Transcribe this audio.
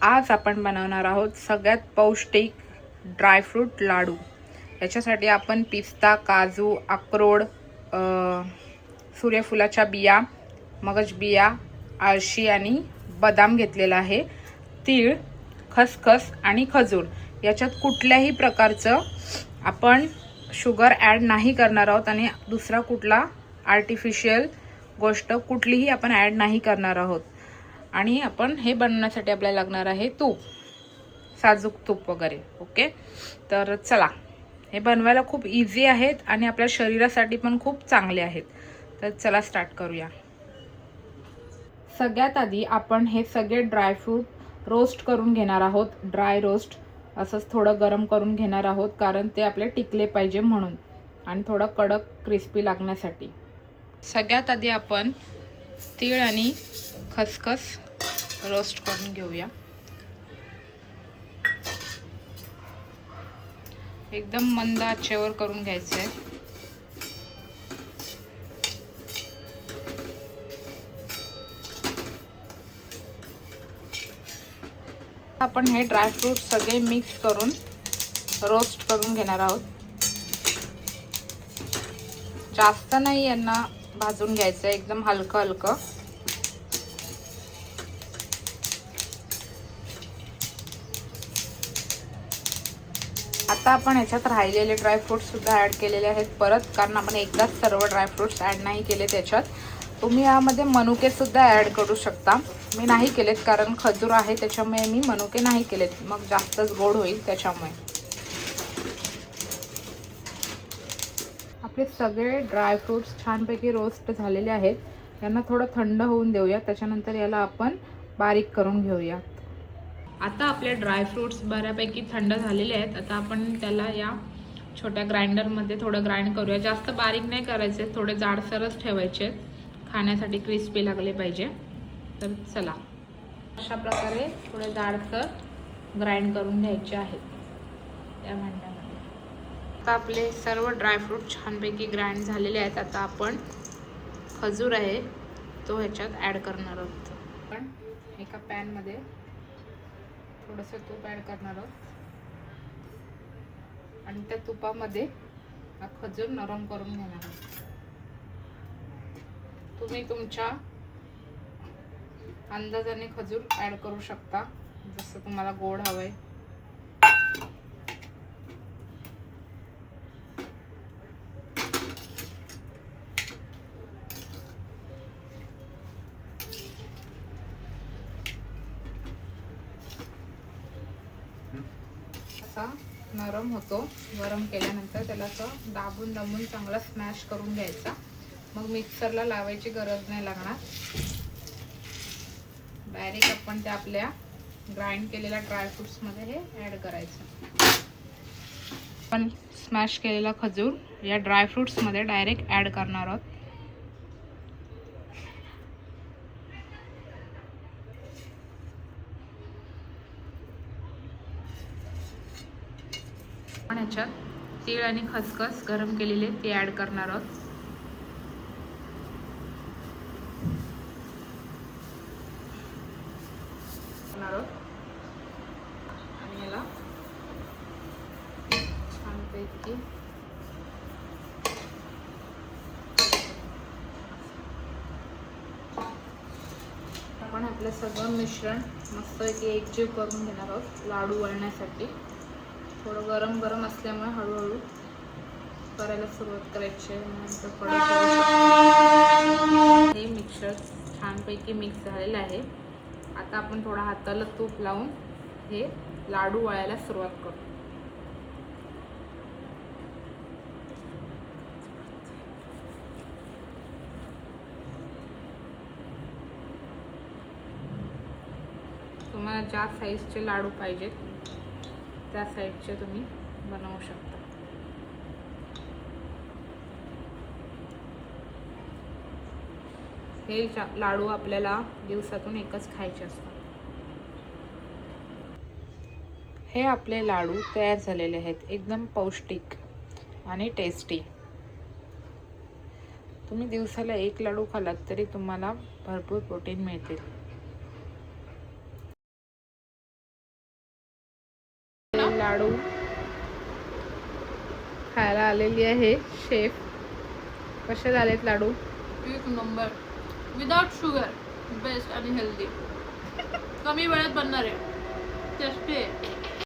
आज आपण बनवणार आहोत सगळ्यात पौष्टिक ड्रायफ्रूट लाडू। याच्यासाठी आपण पिस्ता, काजू, अक्रोड, सूर्यफुलाच्या बिया, मगज बिया, आळशी आणि बदाम घेतलेला आहे। तीळ, खसखस आणि खजूर। याच्यात कुठल्याही प्रकारचं आपण शुगर ॲड नाही करणार आहोत आणि दुसरा कुठला आर्टिफिशियल गोष्ट कुठलीही आपण ॲड नाही करणार आहोत। आणि आपण हे बनवण्यासाठी आपल्याला लागणार आहे तूप, साजूक तूप वगैरे। ओके, तर चला, हे बनवायला खूप इझी आहेत आणि आपल्या शरीरासाठी पण खूप चांगले आहेत। तर चला स्टार्ट करूया। सगळ्यात आधी आपण हे सगळे ड्रायफ्रूट रोस्ट करून घेणार आहोत। ड्राय रोस्ट असंच थोडं गरम करून घेणार आहोत, कारण ते आपले टिकले पाहिजे म्हणून आणि थोडं कडक क्रिस्पी लागण्यासाठी। सगळ्यात आधी आपण तीळ आणि खसखस रोस्ट करून घेऊया। एकदम मंद आचेवर करून घ्यायचे आहे। आपण हे ड्रायफ्रूट सगळे मिक्स करून रोस्ट करून घेणार आहोत। जास्त नाही यांना भाजून घ्यायचं, एकदम हलकं हलकं। आता आपण याच्यात राहिलेले ड्रायफ्रूट सुद्धा ॲड केलेले आहेत परत, कारण आपण एकदाच सर्व ड्रायफ्रूट्स ॲड नाही केले त्याच्यात। तुम्ही यामध्ये मनुके सुद्धा ॲड करू शकता। मी नाही केलेत कारण खजूर आहे त्याच्यामुळे मी मनुके नाही केलेत, मग जास्तच गोड होईल त्याच्यामुळे। आपले सगळे ड्रायफ्रूट्स छानपैकी रोस्ट झालेले आहेत। यांना थोडं थंड होऊन देऊया, त्याच्यानंतर याला आपण बारीक करून घेऊया। आता आपले ड्रायफ्रूट्स बऱ्यापैकी थंड झालेले आहेत। आता आपण त्याला या छोट्या ग्राइंडरमध्ये थोडं ग्राइंड करूया। जास्त बारीक नाही करायचे, थोडे जाडसरच ठेवायचे, खाण्यासाठी क्रिस्पी लागले पाहिजे। तर चला, अशा प्रकारे थोडे जाडसर ग्राइंड करून घ्यायचे आहेत या भांड्यामध्ये। आता आपले सर्व ड्रायफ्रूट छानपैकी ग्राइंड झालेले आहेत। आता आपण खजूर आहे तो ह्याच्यात ॲड करणार आहोत। आपण एका पॅनमध्ये थोडंसं तूप ॲड करणार आहोत आणि त्या तुपामध्ये हा खजूर नरम करून घेणार आहोत। तुम्ही तुमच्या अंदाजाने खजूर ॲड करू शकता, जसं तुम्हाला गोड हवंय। नरम होतो, गरम केल्यानंतर त्याला असं दाबून दाबून चांगला स्मॅश करून घ्यायचा। मग मिक्सरला लावायची गरज नाही लागणार, डायरेक्ट आपण त्या आपल्या ग्राइंड केलेल्या ड्रायफ्रुट्स मध्ये हे ॲड करायचं। आपण स्मॅश केलेला खजूर या ड्रायफ्रुट्स मध्ये डायरेक्ट ॲड करणार आहोत। आपण ह्याच्यात तीळ आणि खसखस गरम केलेले ते ॲड करणार आहोत। आणि याला छानपैकी आपण आपलं सगळं मिश्रण मस्तपैकी एकजीव करून घेणार आहोत लाडू वळण्यासाठी। थोडं गरम गरम असल्यामुळे हळूहळू करायला सुरुवात करायची आहे, नंतर हे मिक्सर छानपैकी मिक्स झालेलं आहे। आता आपण थोडा हाताला तूप लावून हे लाडू वळायला सुरुवात करू। तुम्हाला ज्या साईजचे लाडू पाहिजेत त्या साईजचे तुम्ही बनवू शकता। हे लाडू आपल्याला दिवसातून एकच खायचे असतात। हे आपले लाडू तयार झालेले आहेत, एकदम पौष्टिक आणि टेस्टी। तुम्ही दिवसाला एक लाडू खालात तरी तुम्हाला भरपूर प्रोटीन मिळतील। लाडू खायला आलेली आहे शेफ. कसे झालेत लाडू? एक नंबर, विदाउट शुगर, बेस्ट आणि हेल्दी. कमी वेळात बनणार आहे, टेस्टी आहे.